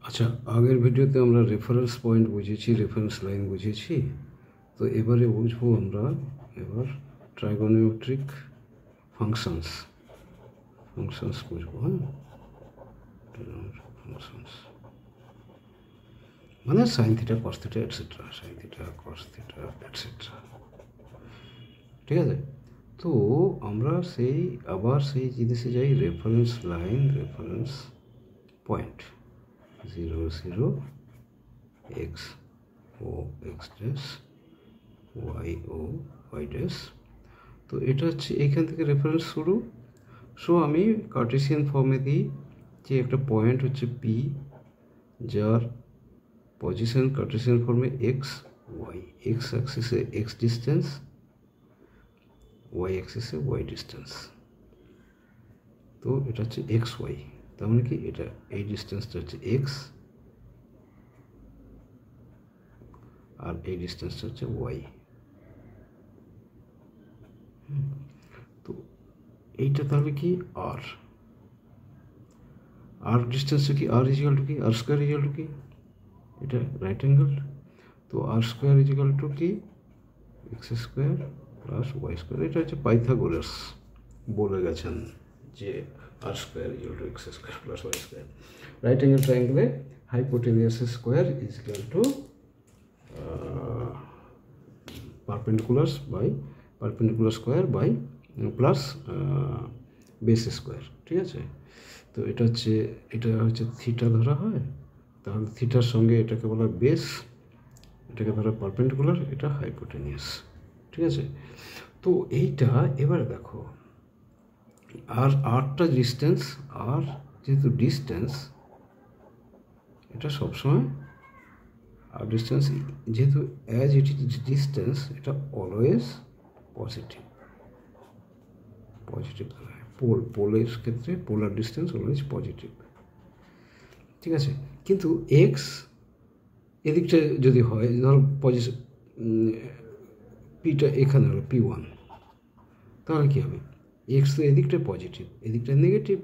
আচ্ছা, আগের ভিডিওতে আমরা রেফারেন্স পয়েন্ট বুঝেছি, রেফারেন্স লাইন বুঝেছি। তো এবারে বুঝবো আমরা এবার ট্রাইগোনোমেট্রিক ফাংশনস বুঝবো। হ্যাঁ, ফাংশনস মানে sine theta, cos theta, etcetera, sign theta, cos theta, etcetera. ঠিক আছে, তো আমরা আবার সেই জিনিসে যাই, reference line, reference point 0 0 x ও x ড্যাশ, y ও y ড্যাশ। তো এটা হচ্ছে এইখান থেকে রেফারেন্স শুরু। সো আমি কার্টেসিয়ান ফর্মে দিই যে একটা পয়েন্ট হচ্ছে P, যার পজিশন কার্টেসিয়ান ফর্মে এক্স ওয়াই, এক্স অ্যাক্সিসে এক্স ডিস্টেন্স, ওয়াই অ্যাক্সিসে ওয়াই ডিস্টেন্স। তো এটা হচ্ছে এক্স ওয়াই, তার মানে কি এটা এই ডিস্টেন্সটা হচ্ছে এক্স আর এই ডিস্টেন্সটা হচ্ছে ওয়াই। তো এইটা তাহলে কি আর, আর ডিস্টেন্সটা কি, আর ইজিক্যাল টু কি, আর স্কোয়ার ইজিক্যাল টু কি, এটা রাইট অ্যাঙ্গেল। তো আর স্কোয়ার ইজিক্যাল টু কি, x square plus y square. এটা হচ্ছে পাইথাগোরাস বলে গেছেন যে R square is equal to x square plus y square. Right angle ট্রায়াঙ্গেলে hypotenuse square is equal to perpendicular square by plus base square. ঠিক আছে, তো এটা হচ্ছে থিটা ধরা হয়, তাহলে থিটার সঙ্গে এটাকে বলা বেস, এটাকে ধরা পারপেন্ডিকুলার, এটা হাইপোটেনিয়াস। ঠিক আছে, তো এইটা এবারে দেখো আরটা ডিস্টেন্স, আর যেহেতু ডিস্টেন্স এটা সবসময়, আর ডিস্টেন্স যেহেতু অ্যাজ ইট ইজ ডিস্টেন্স, এটা অলওয়েজ পজিটিভ ধরা হয়। পোলের ক্ষেত্রে পোলার ডিস্টেন্স অলওয়েজ পজিটিভ। ঠিক আছে, কিন্তু এক্স এদিকটা যদি হয়, ধরো পজিটিভ, পিটা এখানে হলো P1, তাহলে কী হবে, এক্স তো এদিকটা পজিটিভ, এদিকটা নেগেটিভ,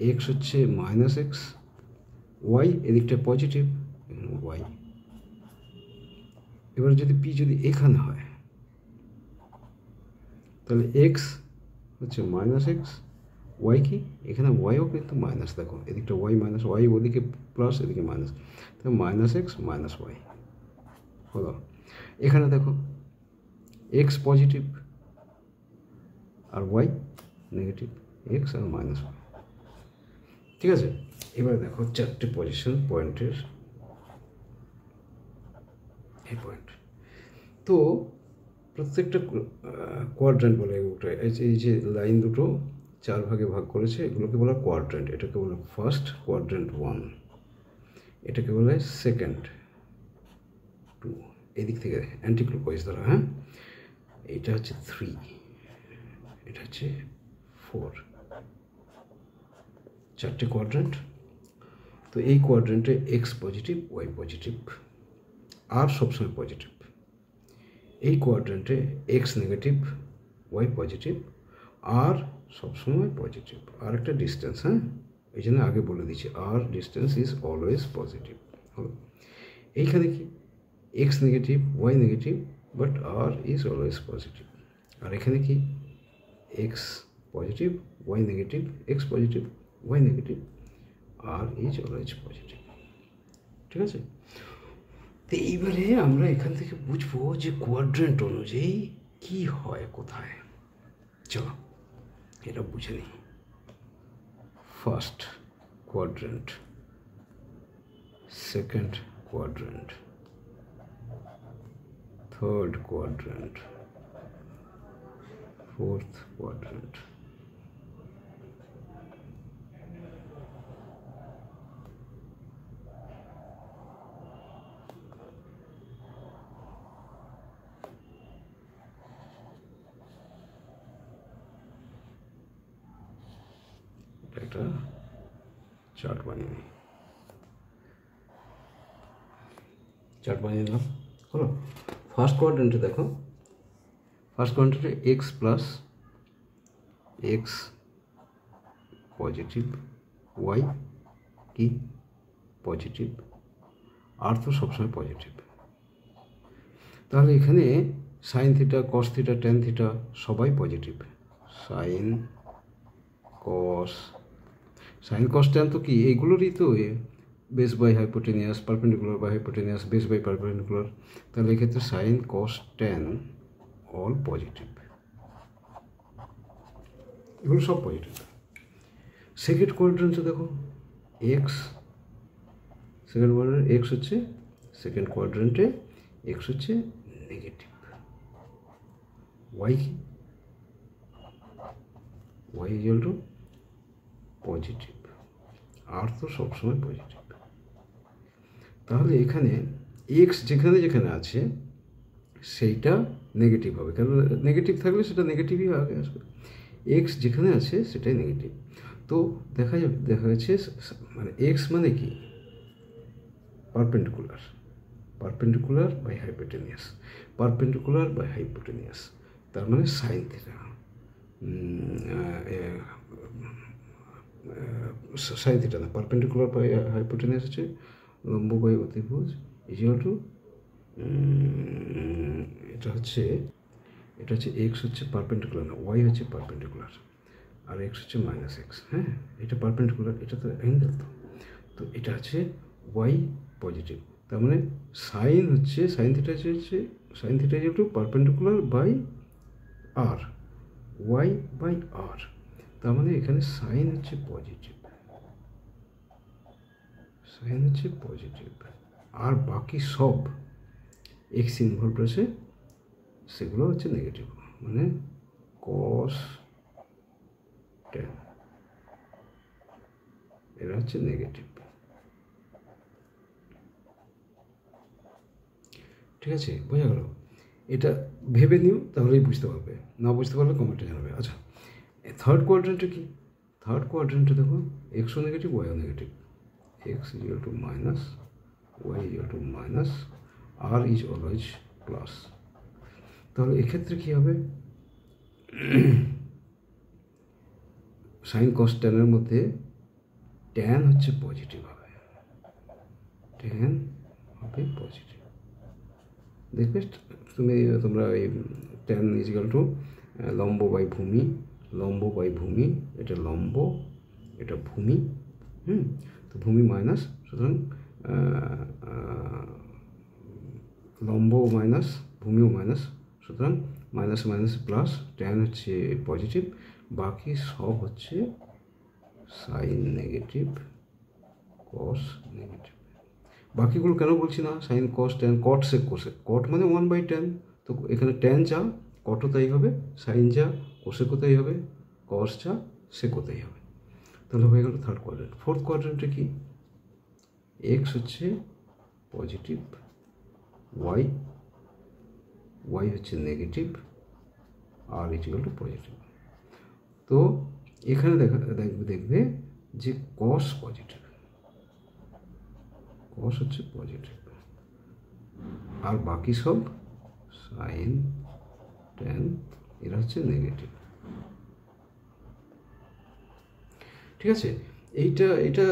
এক্স হচ্ছে মাইনাস এক্স, ওয়াই এদিকটা পজিটিভ, ওয়াই। এবার যদি পি যদি এখানে হয়, তাহলে এক্স হচ্ছে মাইনাস এক্স, ওয়াই কি এখানে ওয়াইও কিন্তু মাইনাস, দেখো এদিকটা ওয়াই মাইনাস, ওয়াই ওদিকে প্লাস, এদিকে মাইনাস, তাহলে মাইনাস এক্স মাইনাস ওয়াই হলো। এখানে দেখো এক্স পজিটিভ আর ওয়াই নেগেটিভ, এক্স আর মাইনাস ওয়াই। ঠিক আছে, এবারে দেখো চারটে পজিশন পয়েন্টের, এই পয়েন্ট। তো প্রত্যেকটা কোয়াড্রেন্ট বলে ওটা, এই যে লাইন দুটো চার ভাগে ভাগ করেছে, এগুলোকে বলা কোয়াড্রেন্ট। এটাকে বলে ফার্স্ট কোয়াড্রেন্ট 1, এটাকে বলে সেকেন্ড 2, এদিক থেকে অ্যান্টি ক্লকওয়াইজ ধরা। হ্যাঁ, এইটা হচ্ছে 3, এটা হচ্ছে 4, চারটে কোয়াড্রেন্ট। তো এই কোয়াড্রেন্টে এক্স পজিটিভ, ওয়াই পজিটিভ, আর সবসময় পজিটিভ। এই কোয়াড্রেন্টে এক্স নেগেটিভ, ওয়াই পজিটিভ, আর সবসময় পজিটিভ, আর একটা ডিস্টেন্স। হ্যাঁ, এই জন্য আগে বলে দিচ্ছি, R distance is always positive হলো। এইখানে কি x negative, y negative, but R is always positive. আর এখানে কি x positive, y negative, x positive, y negative, R is always positive. ঠিক আছে, তো এইবারে আমরা এখান থেকে বুঝবো যে কোয়াড্রেন্ট অনুযায়ী কি হয় কোথায়। চলো এটা বুঝে নিই। First quadrant, second quadrant, third quadrant, fourth quadrant. একটা চার্ট বানিয়ে নিলাম হলো। ফার্স্ট কোয়াড্রেন্টে দেখো, ফার্স্ট কোয়াড্রেন্টে x plus x positive, y কি পজিটিভ, আর তো সবসময় পজিটিভ। তাহলে এখানে sine theta, cos theta, tan theta সবাই পজিটিভ। সাইন কস ট্যান তো কি এইগুলোরই তো base by hypotenuse, perpendicular by hypotenuse, base by perpendicular. তাহলে এক্ষেত্রে sine cos tan all positive, এগুলো সব পজিটিভ। সেকেন্ড কোয়াড্রেন্টে দেখো এক্স, সেকেন্ড কোয়াড্রেন্ট এক্স হচ্ছে, সেকেন্ড কোয়াড্রেন্টে এক্স হচ্ছে নেগেটিভ। ওয়াই কি? Y equal to positive, R তো সবসময় পজিটিভ। তাহলে এখানে এক্স যেখানে যেখানে আছে সেইটা নেগেটিভ হবে, কারণ নেগেটিভ থাকলে সেটা নেগেটিভই আগে আসবে। এক্স যেখানে আছে সেটাই নেগেটিভ। তো দেখা যাচ্ছে মানে এক্স মানে কি? Perpendicular by hypotenuse, perpendicular by hypotenuse, তার মানে সাইন থিটা। সাইন থিটা না, পারপেন্ডিকুলার বাই হাইপোটেনিয়াস হচ্ছে লম্ব বাই অতিভুজ ইকুয়াল টু, এটা হচ্ছে এক্স হচ্ছে পারপেন্ডিকুলার না, ওয়াই হচ্ছে পারপেন্ডিকুলার, আর এক্স হচ্ছে মাইনাস এক্স। হ্যাঁ, এটা পারপেন্ডিকুলার, এটা তো অ্যাঙ্গেল। তো এটা হচ্ছে ওয়াই পজিটিভ, তার মানে সাইন থিটা হচ্ছে sine theta equal to perpendicular by R, y by R. তার মানে এখানে সাইন হচ্ছে পজিটিভ, আর বাকি সব এক্স ইনভলভড আছে সেগুলো হচ্ছে নেগেটিভ, মানে কস ট্যান এরা হচ্ছে নেগেটিভ। ঠিক আছে, বোঝা গেল? এটা ভেবে নিও, তাহলেই বুঝতে পারবে, না বুঝতে পারলে কমেন্টে জানাবে। আচ্ছা, থার্ড কোয়াড্রেন্টে কি? থার্ড কোয়াড্রেন্টে দেখো এক্সও নেগেটিভ, ওয়াইও negative. X equal to minus, y equal to minus, R is always plus. তাহলে এক্ষেত্রে কী হবে? সাইন কস ট্যানের মধ্যে ট্যান হচ্ছে পজিটিভ হবে, ট্যান হবে পজিটিভ। দেখবে তোমরা এই ট্যান ইজ ইকুয়াল টু লম্ব বাই ভূমি, এটা লম্ব, এটা ভূমি। তো ভূমি মাইনাস, সুতরাং লম্ব মাইনাস, ভূমিও মাইনাস, সুতরাং মাইনাস মাইনাস প্লাস, ট্যান হচ্ছে পজিটিভ, বাকি সব হচ্ছে সাইন নেগেটিভ, কস নেগেটিভ। বাকিগুলো কেন বলছি না? সাইন কস ট্যান, কট সেক কোসেক, কট মানে 1/tan, তো এখানে ট্যান যা কটও তাই হবে, সাইন যা কোসেকও তাই হবে, কস যা সেকও তাই হবে। তাহলে হয়ে গেল থার্ড কোয়াড্রেন্ট। ফোর্থ কোয়াড্রেন্টে কি? এক্স হচ্ছে পজিটিভ, ওয়াই হচ্ছে নেগেটিভ, আর ইকুয়াল টু পজিটিভ। তো এখানে দেখবে যে কস পজিটিভ, কস হচ্ছে পজিটিভ, আর বাকি সব সাইন ট্যান এরা হচ্ছে নেগেটিভ। ঠিক আছে, এটা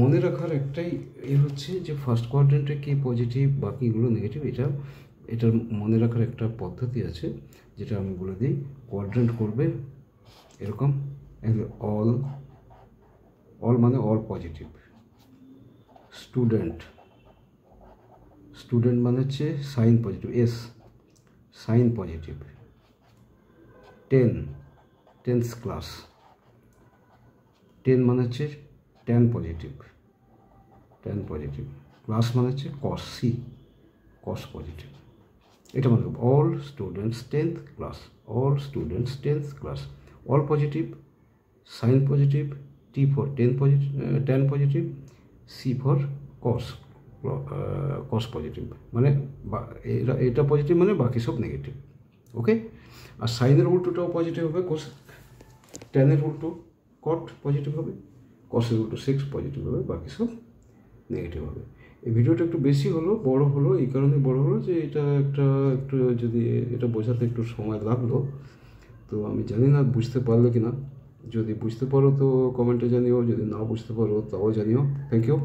মনে রাখার একটাই হচ্ছে যে ফার্স্ট কোয়াড্রেন্টে কি পজিটিভ, বাকিগুলো নেগেটিভ। এটার মনে রাখার একটা পদ্ধতি আছে, যেটা আমি বলে দিই। কোয়াড্রেন্ট করবে এরকম, অল মানে অল পজিটিভ, স্টুডেন্ট মানে হচ্ছে sine positive, sine positive, tens class, 10 মানে হচ্ছে ট্যান পজিটিভ, ক্লাস মানে হচ্ছে কস পজিটিভ। এটা মানে all students 10th class, all positive, sine positive, T for tan positive, C for cos positive, মানে এটা পজিটিভ মানে বাকি সব নেগেটিভ। ওকে, আর সাইনের উল্টোটাও পজিটিভ হবে, ট্যানের উল্টো কট পজিটিভ হবে, কসের উল্টো সেক্স পজিটিভ হবে, বাকি সব নেগেটিভ হবে। এই ভিডিওটা একটু বেশি হলো, বড় হলো, এই কারণে বড় হলো যে এটা একটু যদি এটা বোঝাতে একটু সময় লাগলো। তো আমি জানি না বুঝতে পারলে কি না, যদি বুঝতে পারো তো কমেন্টে জানিও, যদি না বুঝতে পারো তাও জানিও। Thank you.